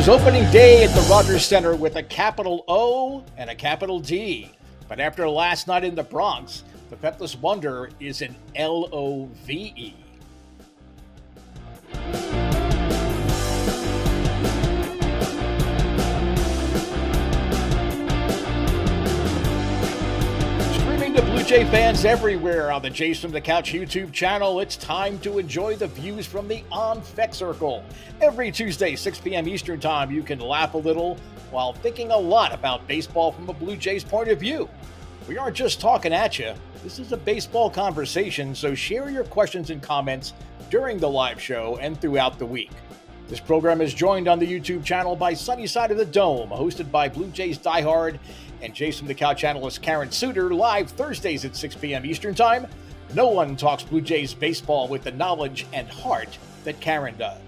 was opening day at the Rogers Center with a capital O and a capital D. But after last night in the Bronx, the Fekless Wonder is an LOVE. Streaming to Blue Jay fans everywhere on the Jays from the Couch YouTube channel, it's time to enjoy the views from the On Fek Circle. Every Tuesday, 6 p.m. Eastern Time, you can laugh a little while thinking a lot about baseball from a Blue Jays point of view. We aren't just talking at you. This is a baseball conversation, so share your questions and comments during the live show and throughout the week. This program is joined on the YouTube channel by Sunny Side of the Dome, hosted by Blue Jays diehard and Jays from the Couch analyst Karen Suter, live Thursdays at 6 p.m. Eastern Time. No one talks Blue Jays baseball with the knowledge and heart that Karen does.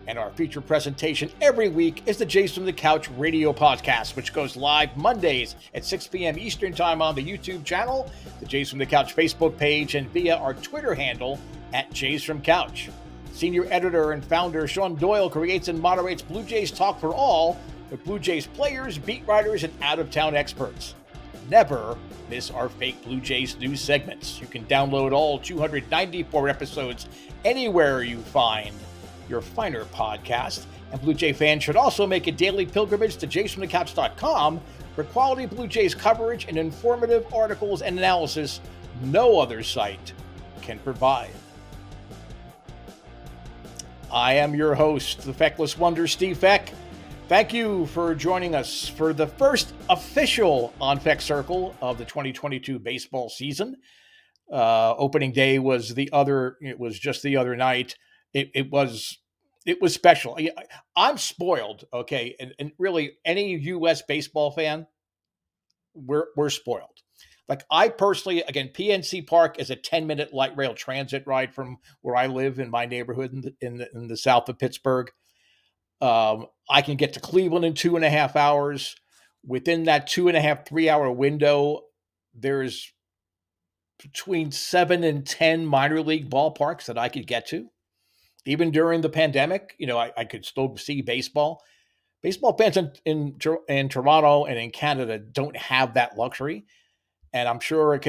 And our feature presentation every week is the Jays from the Couch radio podcast, which goes live Mondays at 6 p.m. Eastern Time on the YouTube channel, the Jays from the Couch Facebook page, and via our Twitter handle at Jays from Couch. Senior editor and founder Shaun Doyle creates and moderates Blue Jays Talk for All with Blue Jays players, beat writers, and out-of-town experts. Never miss our fake Blue Jays news segments. You can download all 294 episodes anywhere you find your finer podcast. And Blue Jay fans should also make a daily pilgrimage to JaysFromTheCouch.com for quality Blue Jays coverage and informative articles and analysis no other site can provide. I am your host, the Fekless Wonder, Steve Feck. Thank you for joining us for the first official On Fek Circle of the 2022 baseball season. Opening day was just the other night. It was special. I'm spoiled, okay, and really any U.S. baseball fan, we're spoiled. Like I personally, again, PNC Park is a 10-minute light rail transit ride from where I live in my neighborhood in the south of Pittsburgh. I can get to Cleveland in 2.5 hours. Within that 2.5, 3-hour window, there's between 7 and 10 minor league ballparks that I could get to. Even during the pandemic, I could still see baseball. Baseball fans in Toronto and in Canada don't have that luxury. And I'm sure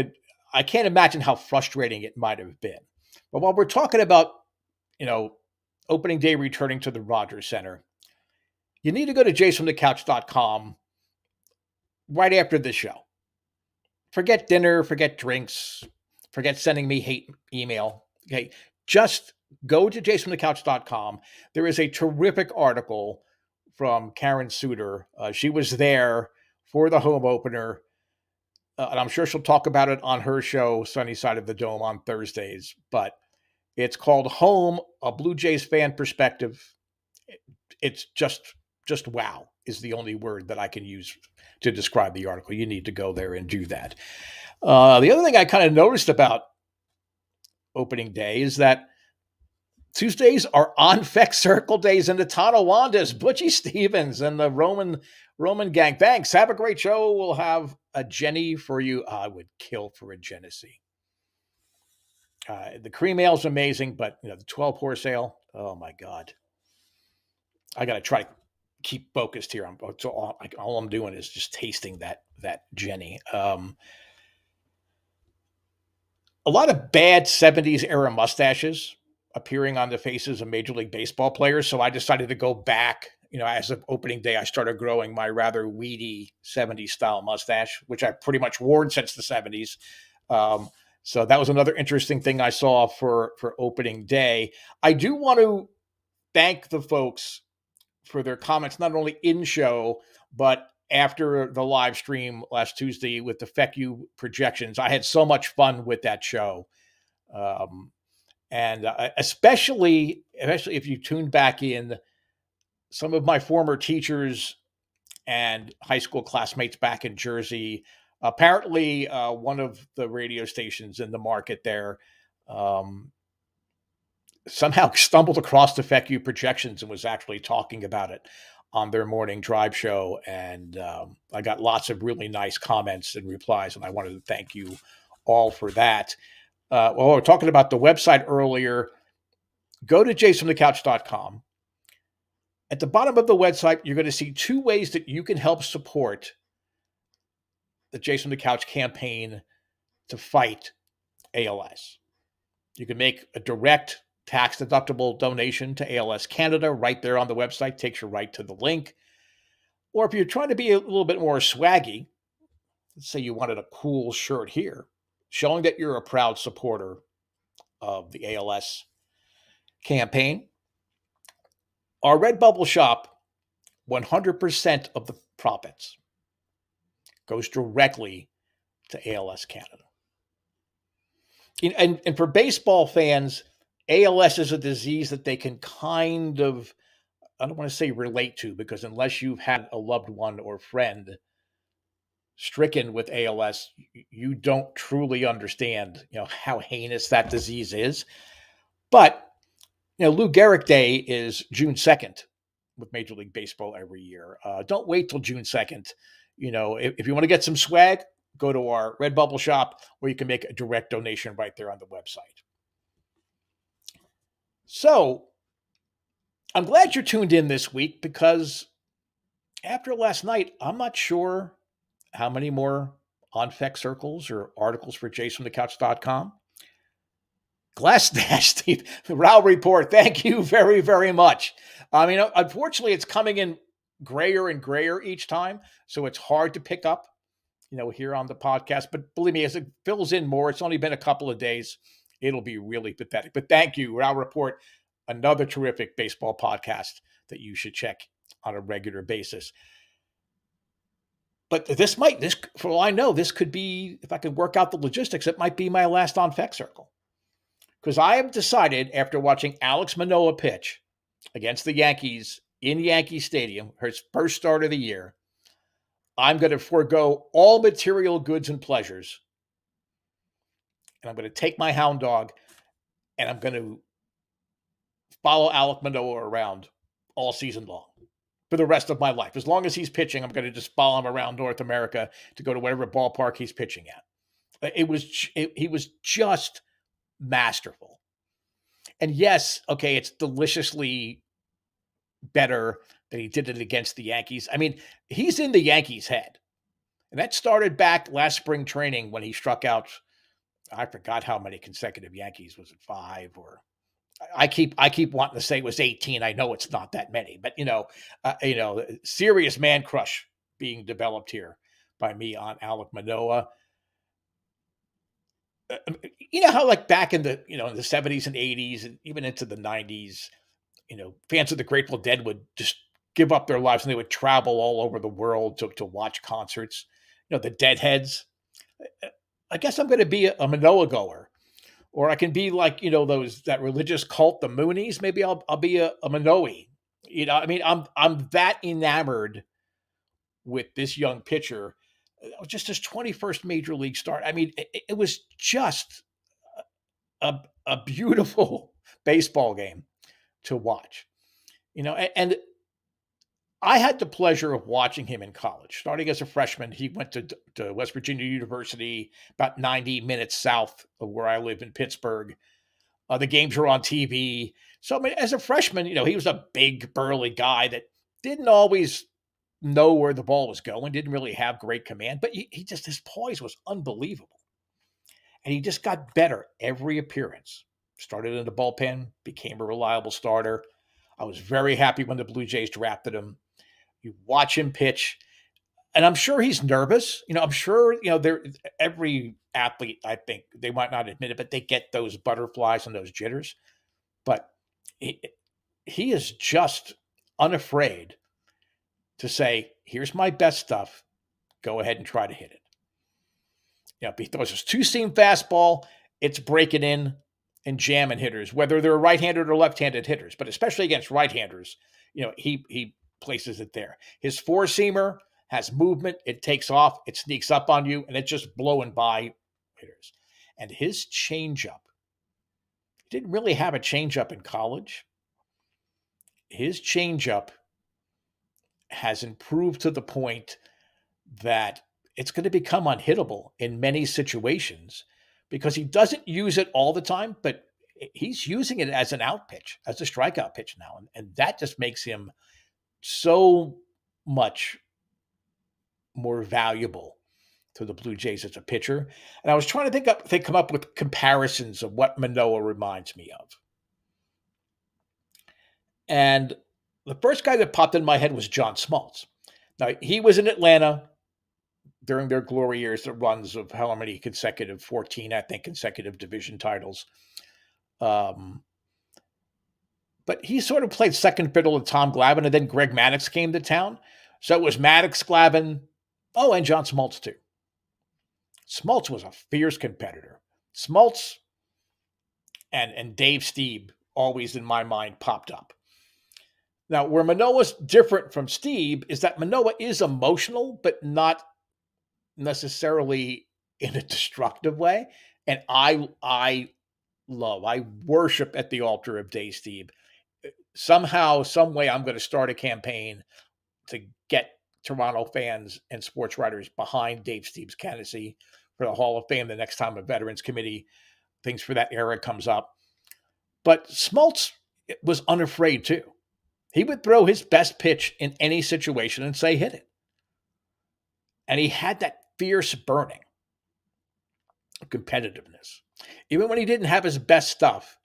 I can't imagine how frustrating it might have been. But while we're talking about, opening day returning to the Rogers Center, you need to go to jaysfromthecouch.com right after this show. Forget dinner, forget drinks, forget sending me hate email. Okay, just go to jaysfromthecouch.com. There is a terrific article from Karen Suter. She was there for the home opener, and I'm sure she'll talk about it on her show, Sunny Side of the Dome, on Thursdays. But it's called Home, a Blue Jays fan perspective. It's just wow is the only word that I can use to describe the article. You need to go there and do that. The other thing I kind of noticed about opening day is that Tuesdays are On Fek Circle days in the Tonawandas, Butchie Stevens, and the Roman gang. Thanks. Have a great show. We'll have a Jenny for you. I would kill for a Genesee. The cream ale is amazing, but the 12-horse ale, oh my God. I got to try to keep focused here. All I'm doing is just tasting that Jenny. A lot of bad 70s era mustaches appearing on the faces of Major League Baseball players. So I decided to go back. As of opening day, I started growing my rather weedy 70s style mustache, which I pretty much worn since the 70s. So that was another interesting thing I saw for opening day. I do want to thank the folks for their comments, not only in show, but after the live stream last Tuesday with the FECU projections. I had so much fun with that show. And especially if you tune back in, some of my former teachers and high school classmates back in Jersey, apparently one of the radio stations in the market there somehow stumbled across the FECU projections and was actually talking about it on their morning drive show. And I got lots of really nice comments and replies, and I wanted to thank you all for that. Well, we were talking about the website earlier. Go to jaysfromthecouch.com. At the bottom of the website, you're going to see two ways that you can help support the Jason the Couch campaign to fight ALS. You can make a direct tax-deductible donation to ALS Canada right there on the website, takes you right to the link. Or if you're trying to be a little bit more swaggy, let's say you wanted a cool shirt here, showing that you're a proud supporter of the ALS campaign. Our Redbubble shop, 100% of the profits goes directly to ALS Canada. And for baseball fans, ALS is a disease that they can kind of, I don't want to say relate to, because unless you've had a loved one or friend stricken with ALS, you don't truly understand, how heinous that disease is. But, Lou Gehrig Day is June 2nd with Major League Baseball every year. Don't wait till June 2nd. If you want to get some swag, go to our Redbubble shop, where you can make a direct donation right there on the website. So I'm glad you're tuned in this week, because after last night, I'm not sure how many more On Fek Circles or articles for JFtC.com. Glass Steve, the Row Report, thank you very, very much. I mean, unfortunately, it's coming in grayer and grayer each time, so it's hard to pick up, here on the podcast. But believe me, as it fills in more, it's only been a couple of days, it'll be really pathetic. But thank you, Row Report, another terrific baseball podcast that you should check on a regular basis. But this, for all I know, this could be, if I could work out the logistics, it might be my last On Fek Circle. Because I have decided, after watching Alek Manoah pitch against the Yankees in Yankee Stadium, his first start of the year, I'm going to forego all material goods and pleasures. And I'm going to take my hound dog, and I'm going to follow Alek Manoah around all season long for the rest of my life. As long as he's pitching, I'm going to just follow him around North America to go to whatever ballpark he's pitching at. He was just masterful. And yes, okay, it's deliciously better that he did it against the Yankees. I mean, he's in the Yankees' head. And that started back last spring training when he struck out, I forgot how many consecutive Yankees. Was it 5? Or I keep wanting to say it was 18. I know it's not that many, but serious man crush being developed here by me on Alek Manoah. How like back in the in the 70s and 80s and even into the 90s, fans of the Grateful Dead would just give up their lives and they would travel all over the world to watch concerts. The Deadheads. I guess I'm going to be a Manoah goer, or I can be like that religious cult, the Moonies. Maybe I'll be a Manoah. I'm that enamored with this young pitcher. Just his 21st major league start. I mean, it was just a beautiful baseball game to watch. And I had the pleasure of watching him in college. Starting as a freshman, he went to West Virginia University, about 90 minutes south of where I live in Pittsburgh. The games were on TV. So, I mean, as a freshman, he was a big, burly guy that didn't always know where the ball was going, didn't really have great command, but his poise was unbelievable. And he just got better every appearance. Started in the bullpen, became a reliable starter. I was very happy when the Blue Jays drafted him. You watch him pitch, and I'm sure he's nervous. I'm sure, every athlete, I think, they might not admit it, but they get those butterflies and those jitters. But he is just unafraid to say, here's my best stuff. Go ahead and try to hit it. If he throws his two-seam fastball, it's breaking in and jamming hitters, whether they're right-handed or left-handed hitters, but especially against right-handers, he places it there. His four-seamer has movement. It takes off. It sneaks up on you, and it's just blowing by hitters. And his changeup, he didn't really have a changeup in college. His changeup has improved to the point that it's going to become unhittable in many situations because he doesn't use it all the time, but he's using it as an out pitch, as a strikeout pitch now. And that just makes him so much more valuable to the Blue Jays as a pitcher. And I was trying to come up with comparisons of what Manoah reminds me of. And the first guy that popped in my head was John Smoltz. Now, he was in Atlanta during their glory years, the runs of how many consecutive, 14, I think, consecutive division titles. But he sort of played second fiddle to Tom Glavine, and then Greg Maddux came to town. So it was Maddux, Glavine, and John Smoltz too. Smoltz was a fierce competitor. Smoltz and Dave Stieb always in my mind popped up. Now, where Manoah's different from Stieb is that Manoah is emotional, but not necessarily in a destructive way. And I worship at the altar of Dave Stieb. Somehow, some way, I'm going to start a campaign to get Toronto fans and sports writers behind Dave Stieb's candidacy for the Hall of Fame the next time a Veterans Committee, things for that era comes up. But Smoltz was unafraid too. He would throw his best pitch in any situation and say, hit it. And he had that fierce burning of competitiveness. Even when he didn't have his best stuff,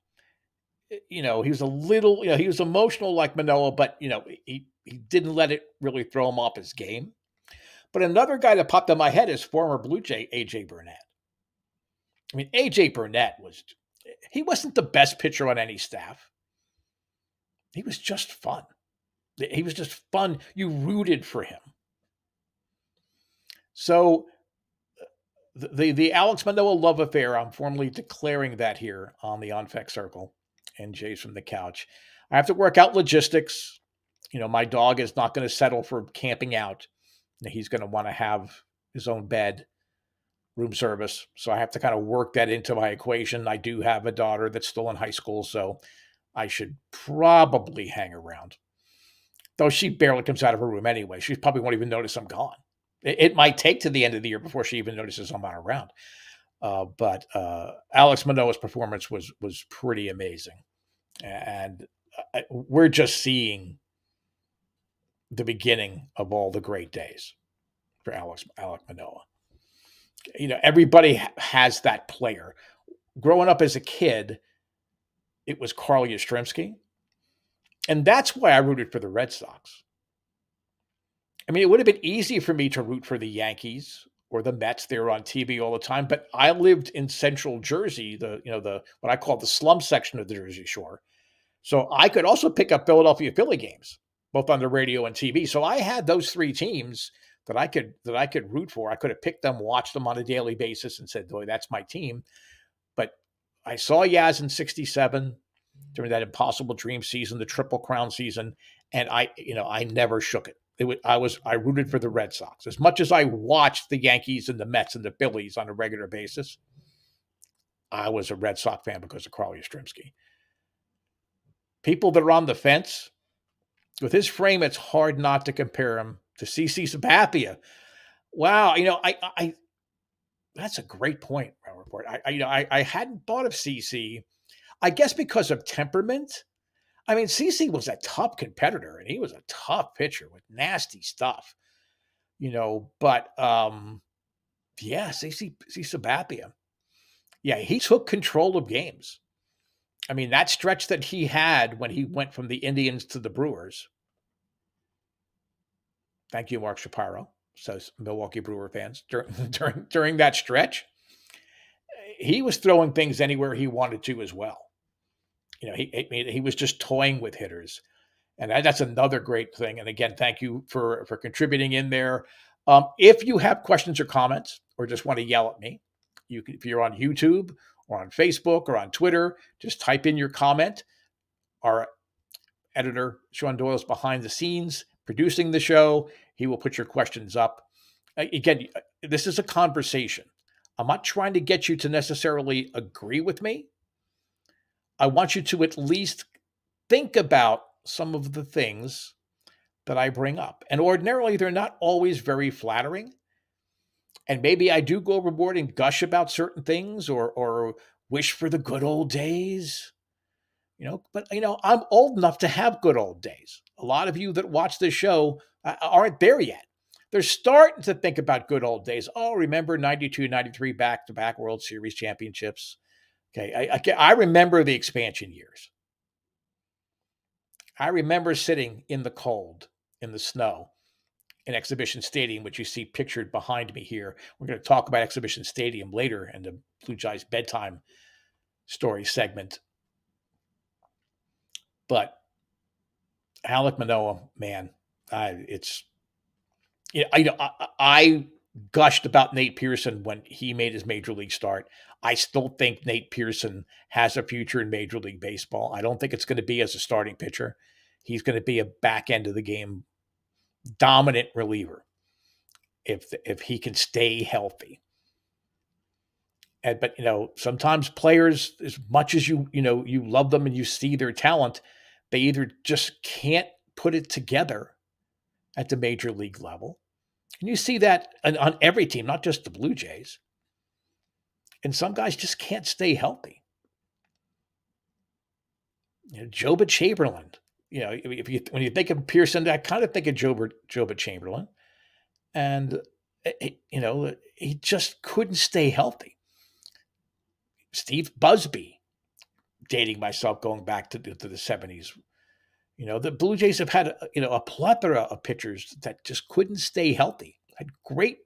he was a little, he was emotional like Manoah, but, he didn't let it really throw him off his game. But another guy that popped in my head is former Blue Jay, A.J. Burnett. I mean, A.J. Burnett he wasn't the best pitcher on any staff. He was just fun. He was just fun. You rooted for him. So the Alek Manoah love affair, I'm formally declaring that here on the On Fek Circle and Jays from the Couch. I have to work out logistics. My dog is not going to settle for camping out. He's going to want to have his own bed, room service. So I have to kind of work that into my equation. I do have a daughter that's still in high school, so I should probably hang around. Though she barely comes out of her room anyway. She probably won't even notice I'm gone. It might take to the end of the year before she even notices I'm not around. But Alek Manoah's performance was pretty amazing. And we're just seeing the beginning of all the great days for Alek Manoah. Everybody has that player. Growing up as a kid, it was Carl Yastrzemski. And that's why I rooted for the Red Sox. I mean, it would have been easy for me to root for the Yankees or the Mets. They were on TV all the time, but I lived in central Jersey, the what I call the slum section of the Jersey Shore. So I could also pick up Philadelphia Philly games, both on the radio and TV. So I had those three teams that I could root for. I could have picked them, watched them on a daily basis, and said, "Boy, that's my team." But I saw Yaz in '67 during that impossible dream season, the Triple Crown season, and I never shook it. I rooted for the Red Sox as much as I watched the Yankees and the Mets and the Phillies on a regular basis. I was a Red Sox fan because of Carl Yastrzemski. People that are on the fence with his frame, it's hard not to compare him to CC Sabathia. Wow, I that's a great point, Robert. I hadn't thought of CC. I guess because of temperament. I mean, CC was a tough competitor, and he was a tough pitcher with nasty stuff, but CC Sabathia. Yeah, he took control of games. I mean, that stretch that he had when he went from the Indians to the Brewers. Thank you, Mark Shapiro, says Milwaukee Brewer fans. During that stretch, he was throwing things anywhere he wanted to as well. He was just toying with hitters. And that's another great thing. And again, thank you for contributing in there. If you have questions or comments or just want to yell at me, if you're on YouTube or on Facebook or on Twitter, just type in your comment. Our editor, Shaun Doyle, is behind the scenes producing the show. He will put your questions up. Again, this is a conversation. I'm not trying to get you to necessarily agree with me. I want you to at least think about some of the things that I bring up. And ordinarily, they're not always very flattering. And maybe I do go overboard and gush about certain things or wish for the good old days. But I'm old enough to have good old days. A lot of you that watch this show aren't there yet. They're starting to think about good old days. Oh, remember 92, 93 back-to-back World Series championships. Okay, I remember the expansion years. I remember sitting in the cold, in the snow, in Exhibition Stadium, which you see pictured behind me here. We're going to talk about Exhibition Stadium later in the Blue Jays Bedtime Story segment. But Alek Manoah, man, I gushed about Nate Pearson when he made his major league start. I still think Nate Pearson has a future in Major League Baseball. I don't think it's going to be as a starting pitcher. He's going to be a back end of the game dominant reliever if he can stay healthy. But sometimes players, as much as you love them and you see their talent, they either just can't put it together at the major league level. And you see that on every team, not just the Blue Jays. And some guys just can't stay healthy. Joba Chamberlain. When you think of Pearson, I kind of think of Joba Chamberlain. And he just couldn't stay healthy. Steve Busby, dating myself, going back to the 70s. The Blue Jays have had a plethora of pitchers that just couldn't stay healthy. Had great,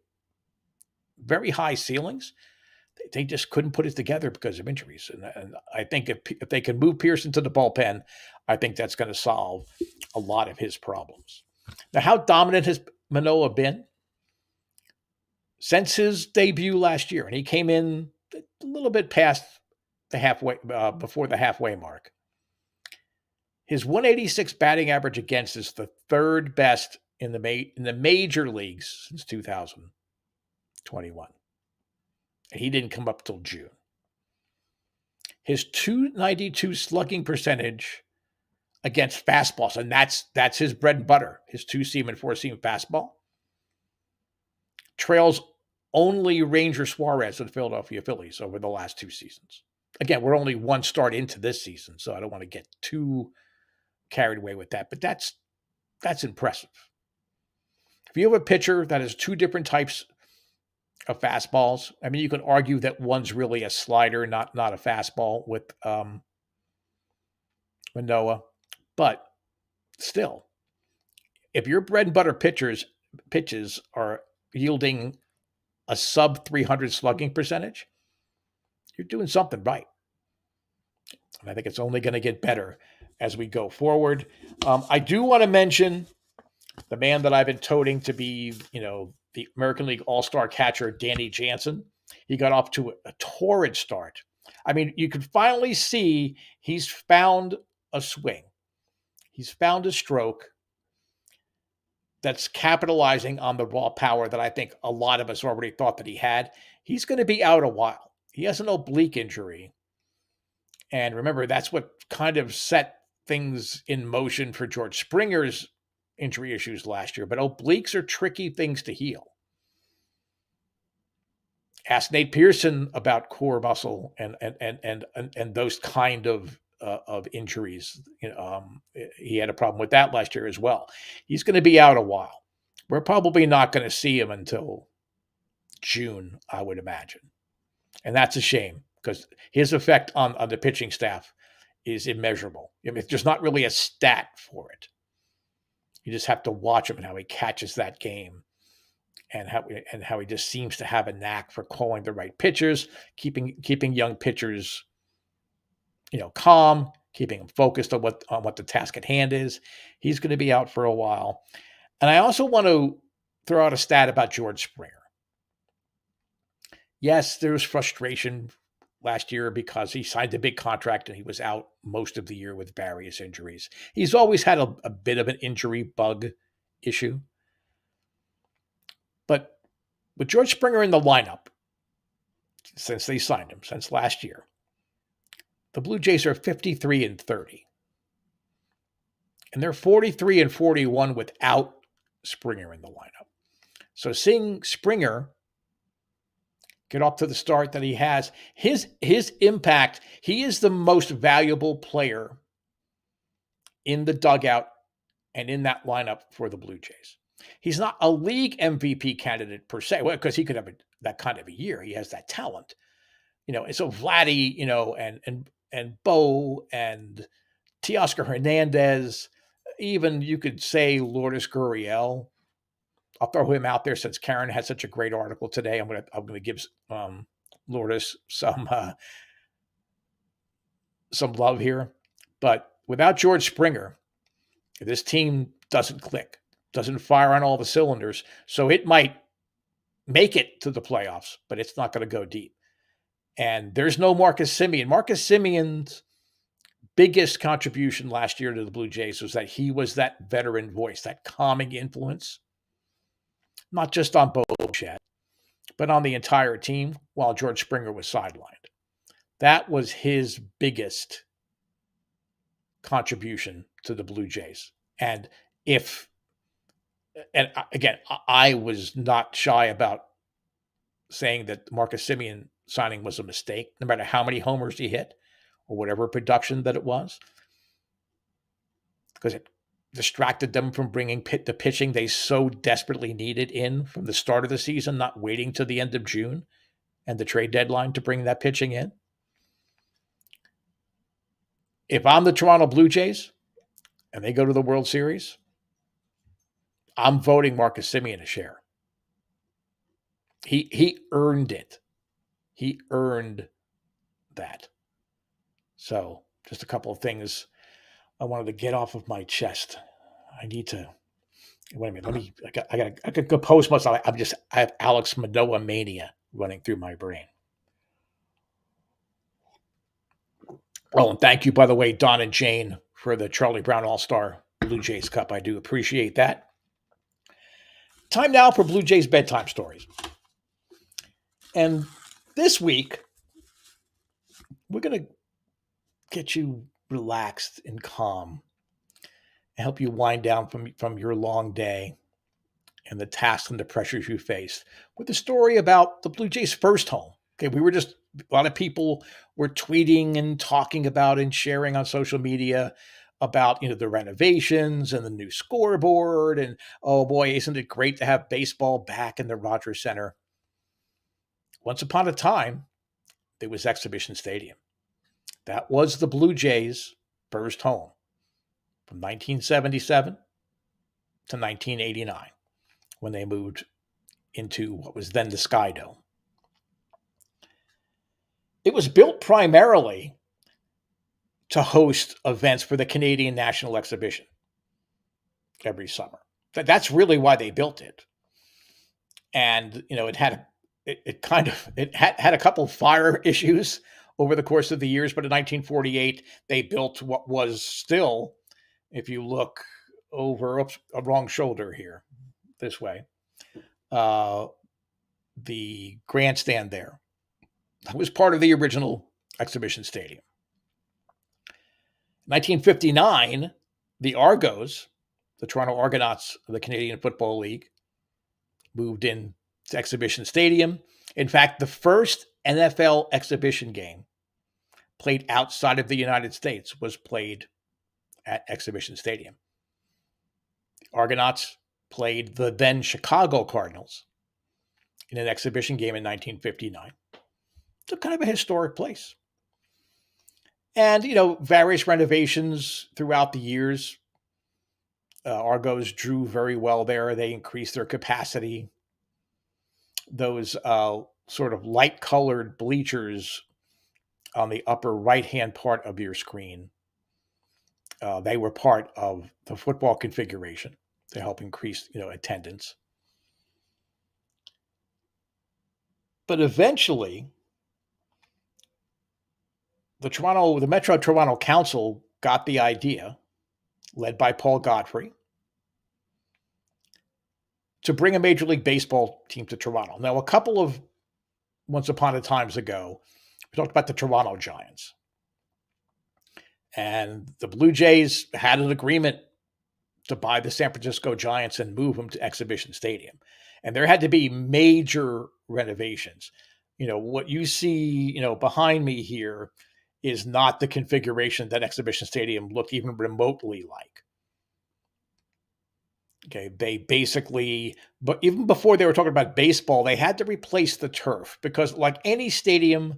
very high ceilings. They just couldn't put it together because of injuries. And I think if they can move Pearson to the bullpen, I think that's going to solve a lot of his problems. Now, how dominant has Manoah been? Since his debut last year, and he came in a little bit past the halfway, before the halfway mark. His 186 batting average against is the third best in the major leagues since 2021. And he didn't come up till June. His 292 slugging percentage against fastballs, and that's his bread and butter, his 2-seam and 4-seam fastball, trails only Ranger Suarez and Philadelphia Phillies over the last 2 seasons. Again, we're only one start into this season, so I don't want to get too carried away with that, but that's impressive. If you have a pitcher that has 2 different types of fastballs, I mean, you can argue that one's really a slider, not a fastball with Manoah, but still, if your bread and butter pitches are yielding a sub 300 slugging percentage, you're doing something right. And I think it's only going to get better as we go forward. I do want to mention the man that I've been toting to be, the American League All-Star catcher, Danny Jansen. He got off to a torrid start. I mean, you can finally see he's found a swing. He's found a stroke that's capitalizing on the raw power that I think a lot of us already thought that he had. He's going to be out a while. He has an oblique injury. And remember, that's what kind of set things in motion for George Springer's injury issues last year. But obliques are tricky things to heal. Ask Nate Pearson about core muscle and those kind of injuries. He had a problem with that last year as well. He's going to be out a while. We're probably not going to see him until June, I would imagine. And that's a shame because his effect on the pitching staff is immeasurable. I mean, there's not really a stat for it. You just have to watch him and how he catches that game and how he just seems to have a knack for calling the right pitchers, keeping young pitchers, calm, keeping them focused on what the task at hand is. He's going to be out for a while. And I also want to throw out a stat about George Springer. Yes, there was frustration last year because he signed a big contract and he was out most of the year with various injuries. He's always had a bit of an injury bug issue. But with George Springer in the lineup, since they signed him, since last year, the Blue Jays are 53-30. And they're 43-41 without Springer in the lineup. So seeing Springer get off to the start that he has. His impact, he is the most valuable player in the dugout and in that lineup for the Blue Jays. He's not a league MVP candidate per se, because he could have that kind of a year. He has that talent, And so Vladdy, and Bo and Teoscar Hernandez, even you could say Lourdes Gurriel. I'll throw him out there since Karen had such a great article today. I'm gonna give Lourdes some love here, but without George Springer, this team doesn't click, doesn't fire on all the cylinders. So it might make it to the playoffs, but it's not going to go deep. And there's no Marcus Semien. Marcus Semien's biggest contribution last year to the Blue Jays was that he was that veteran voice, that calming influence, not just on Bo Bichette, but on the entire team while George Springer was sidelined. That was his biggest contribution to the Blue Jays. And again, I was not shy about saying that Marcus Semien signing was a mistake, no matter how many homers he hit or whatever production that it was, because it distracted them from bringing the pitching they so desperately needed in from the start of the season, not waiting to the end of June and the trade deadline to bring that pitching in. If I'm the Toronto Blue Jays and they go to the World Series, I'm voting Marcus Semien a share. He earned it. He earned that. So just a couple of things I wanted to get off of my chest. I need to wait a minute. I could compose myself. I have Alek Manoah mania running through my brain. Oh, and thank you, by the way, Don and Jane, for the Charlie Brown All-Star Blue Jays Cup. I do appreciate that. Time now for Blue Jays bedtime stories. And this week, we're going to get you relaxed and calm and help you wind down from your long day and the tasks and the pressures you face with a story about the Blue Jays' first home. Okay, a lot of people were tweeting and talking about and sharing on social media about, the renovations and the new scoreboard. And, oh boy, isn't it great to have baseball back in the Rogers Center? Once upon a time, there was Exhibition Stadium. That was the Blue Jays' first home from 1977 to 1989, when they moved into what was then the Sky Dome. It was built primarily to host events for the Canadian National Exhibition every summer. That's really why they built it. And, it had a couple of fire issues over the course of the years, but in 1948, they built what was still, if you look over, a wrong shoulder here, this way, the grandstand there. That was part of the original Exhibition Stadium. 1959, the Argos, the Toronto Argonauts of the Canadian Football League, moved in to Exhibition Stadium. In fact, the first NFL exhibition game played outside of the United States was played at Exhibition Stadium. The Argonauts played the then Chicago Cardinals in an exhibition game in 1959. It's kind of a historic place. And, various renovations throughout the years. Argos drew very well there. They increased their capacity. Those sort of light-colored bleachers on the upper right-hand part of your screen, they were part of the football configuration to help increase, attendance. But eventually, the Metro Toronto Council got the idea, led by Paul Godfrey, to bring a Major League Baseball team to Toronto. Now, a couple of once upon a times ago, we talked about the Toronto Giants. And the Blue Jays had an agreement to buy the San Francisco Giants and move them to Exhibition Stadium. And there had to be major renovations. What you see, behind me here is not the configuration that Exhibition Stadium looked even remotely like. Okay, they basically, but even before they were talking about baseball, they had to replace the turf because, like any stadium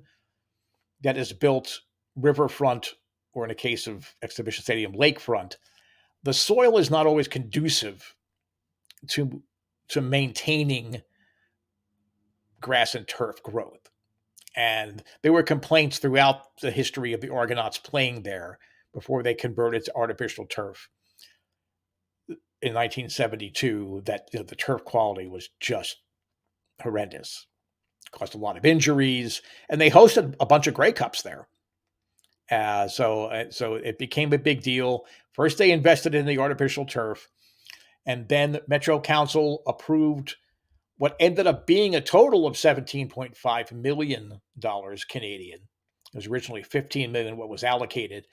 that is built riverfront, or in a case of Exhibition Stadium, lakefront, the soil is not always conducive to maintaining grass and turf growth. And there were complaints throughout the history of the Argonauts playing there before they converted to artificial turf in 1972 that the turf quality was just horrendous. It caused a lot of injuries, and they hosted a bunch of Grey Cups there. So it became a big deal. First, they invested in the artificial turf, and then Metro Council approved what ended up being a total of $17.5 million Canadian. It was originally $15 million what was allocated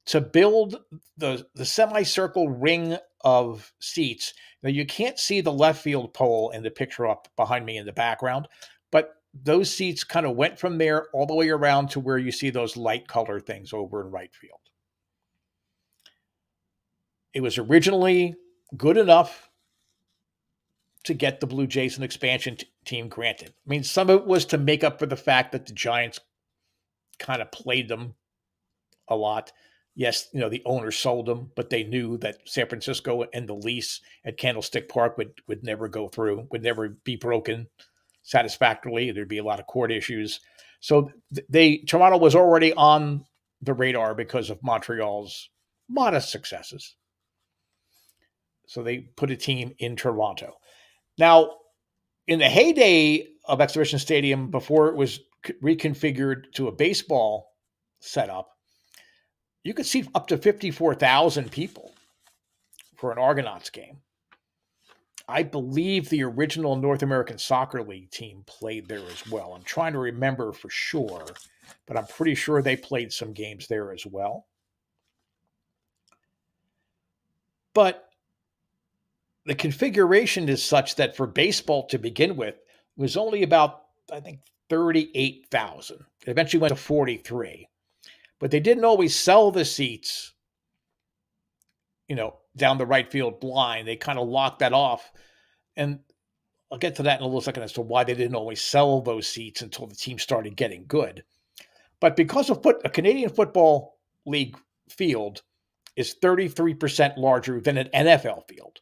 to build the semicircle ring of seats. Now, you can't see the left field pole in the picture up behind me in the background, but those seats kind of went from there all the way around to where you see those light color things over in right field. It was originally good enough to get the Blue Jays an expansion team granted. I mean, some of it was to make up for the fact that the Giants kind of played them a lot. Yes, the owner sold them, but they knew that San Francisco and the lease at Candlestick Park would never go through, would never be broken satisfactorily. There'd be a lot of court issues. So Toronto was already on the radar because of Montreal's modest successes. So they put a team in Toronto. Now, in the heyday of Exhibition Stadium, before it was reconfigured to a baseball setup, you could seat up to 54,000 people for an Argonauts game. I believe the original North American Soccer League team played there as well. I'm trying to remember for sure, but I'm pretty sure they played some games there as well. But the configuration is such that for baseball to begin with, it was only about, I think, 38,000. It eventually went to 43. But they didn't always sell the seats, down the right field blind. They kind of locked that off. And I'll get to that in a little second as to why they didn't always sell those seats until the team started getting good. But because of a Canadian Football League field is 33% larger than an NFL field,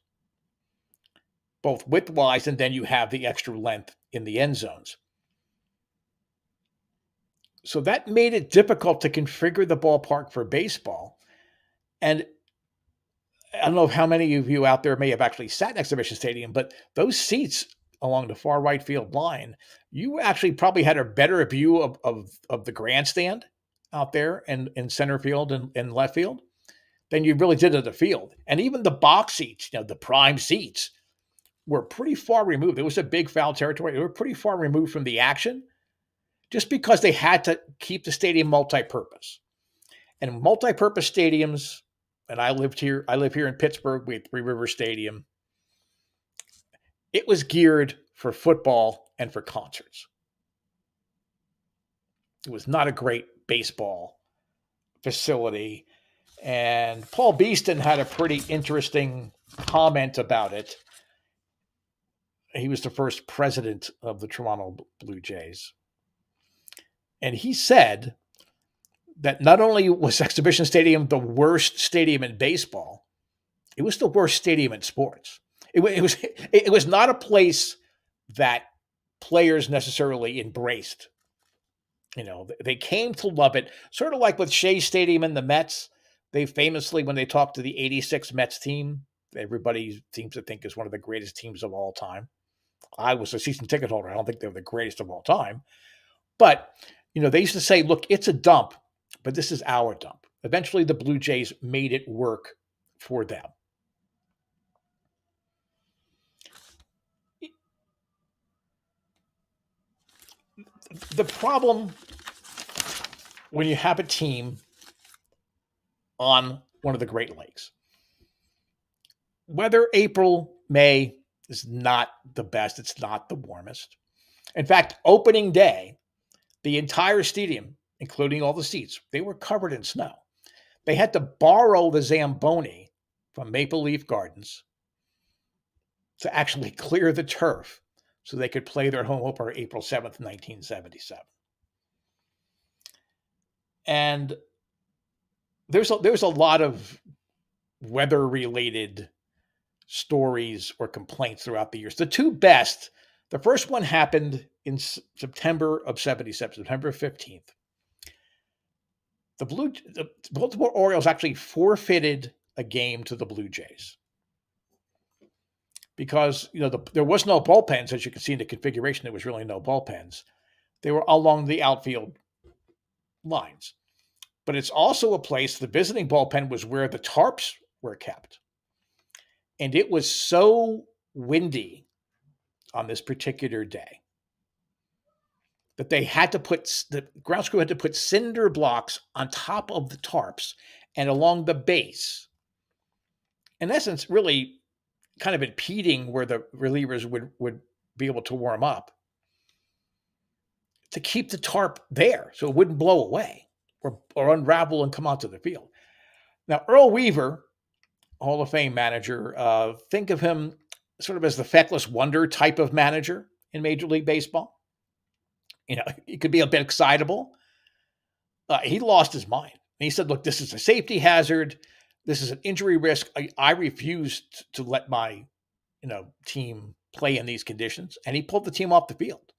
both width-wise, and then you have the extra length in the end zones. So that made it difficult to configure the ballpark for baseball. And I don't know how many of you out there may have actually sat in Exhibition Stadium, but those seats along the far right field line, you actually probably had a better view of the grandstand out there in center field and left field than you really did of the field. And even the box seats, the prime seats, were pretty far removed. It was a big foul territory. They were pretty far removed from the action just because they had to keep the stadium multi-purpose. And multi-purpose stadiums, and I live here in Pittsburgh with Three Rivers Stadium. It was geared for football and for concerts. It was not a great baseball facility. And Paul Beeston had a pretty interesting comment about it. He was the first president of the Toronto Blue Jays. And he said that not only was Exhibition Stadium the worst stadium in baseball, it was the worst stadium in sports. It was not a place that players necessarily embraced. They came to love it, sort of like with Shea Stadium and the Mets. They famously, when they talked to the '86 Mets team, everybody seems to think is one of the greatest teams of all time. I was a season ticket holder. I don't think they were the greatest of all time. But, they used to say, look, it's a dump, but this is our dump. Eventually, the Blue Jays made it work for them. The problem when you have a team on one of the Great Lakes, weather April, May is not the best. It's not the warmest. In fact, opening day, The entire stadium, including all the seats, they were covered in snow. They had to borrow the Zamboni from Maple Leaf Gardens to actually clear the turf so they could play their home opener April 7th, 1977. And there's a lot of weather-related stories or complaints throughout the years. The two best, the first one happened in September of 77, September 15th. The Baltimore Orioles actually forfeited a game to the Blue Jays because there was no bullpens, as you can see in the configuration. There was really no bullpens. They were along the outfield lines. But it's also a place, the visiting bullpen was where the tarps were kept. And it was so windy on this particular day that the grounds crew had to put cinder blocks on top of the tarps and along the base. In essence, really kind of impeding where the relievers would be able to warm up to keep the tarp there so it wouldn't blow away or unravel and come onto the field. Now, Earl Weaver, Hall of Fame manager, think of him sort of as the Fekless Wonder type of manager in Major League Baseball. He could be a bit excitable. He lost his mind. And he said, look, this is a safety hazard. This is an injury risk. I refuse to let my team play in these conditions. And he pulled the team off the field.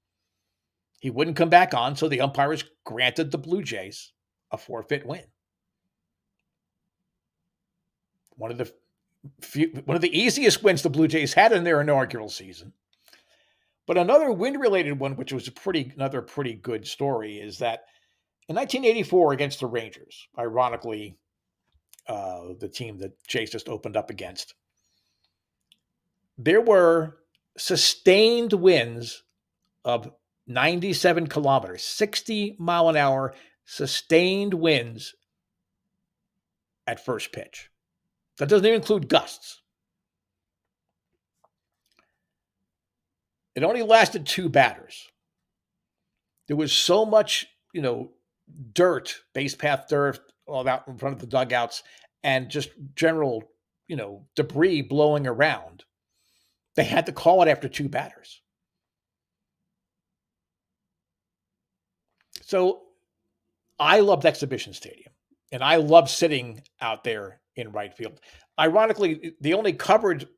He wouldn't come back on, so the umpires granted the Blue Jays a forfeit win. One of the easiest wins the Blue Jays had in their inaugural season. But another wind-related one, which was another pretty good story, is that in 1984 against the Rangers, ironically, the team that Jays just opened up against, there were sustained winds of 97 kilometers, 60 mile an hour, sustained winds at first pitch. That doesn't even include gusts. It only lasted 2 batters. There was so much, dirt, base path dirt, all out in front of the dugouts, and just general, debris blowing around. They had to call it after 2 batters. So I loved Exhibition Stadium, and I loved sitting out there in right field. Ironically, the only covered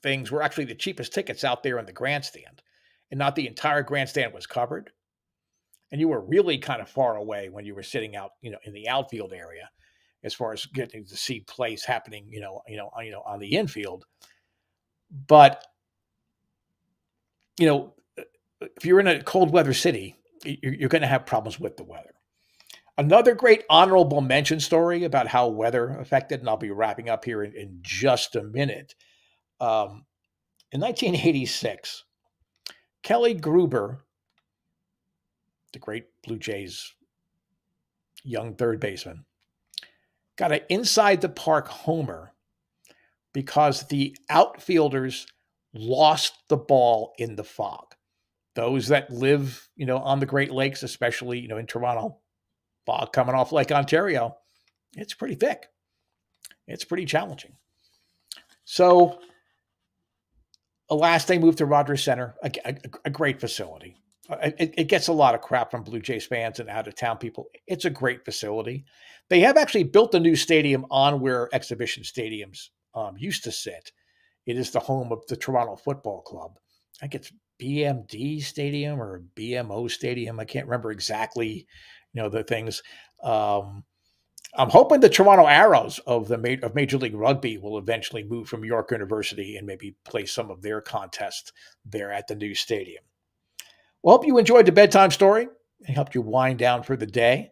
things were actually the cheapest tickets out there in the grandstand, and not the entire grandstand was covered. And you were really kind of far away when you were sitting out, in the outfield area, as far as getting to see plays happening, on the infield. But, if you're in a cold weather city, you're going to have problems with the weather. Another great honorable mention story about how weather affected, and I'll be wrapping up here in just a minute. In 1986, Kelly Gruber, the great Blue Jays young third baseman, got an inside the park homer because the outfielders lost the ball in the fog. Those that live, on the Great Lakes, especially, in Toronto, fog coming off Lake Ontario, it's pretty thick. It's pretty challenging. So, alas, they moved to Rogers Center, a great facility. It gets a lot of crap from Blue Jays fans and out-of-town people. It's a great facility. They have actually built a new stadium on where exhibition stadiums used to sit. It is the home of the Toronto Football Club. I think it's BMD Stadium or BMO Stadium. I can't remember exactly, the things. I'm hoping the Toronto Arrows of Major League Rugby will eventually move from York University and maybe play some of their contests there at the new stadium. Well, hope you enjoyed the bedtime story and helped you wind down for the day.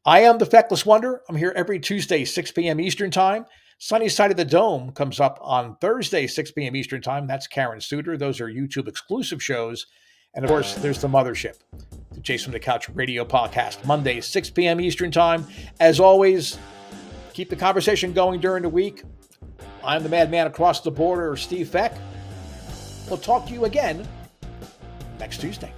I am the Fekless Wonder. I'm here every Tuesday, 6 p.m. Eastern Time. Sunny Side of the Dome comes up on Thursday, 6 p.m. Eastern Time. That's Karen Suter. Those are YouTube exclusive shows. And of course, there's The Mothership, the Jason from the Couch radio podcast, Monday, 6 p.m. Eastern Time. As always, keep the conversation going during the week. I'm the madman across the border, Steve Feck. We'll talk to you again next Tuesday.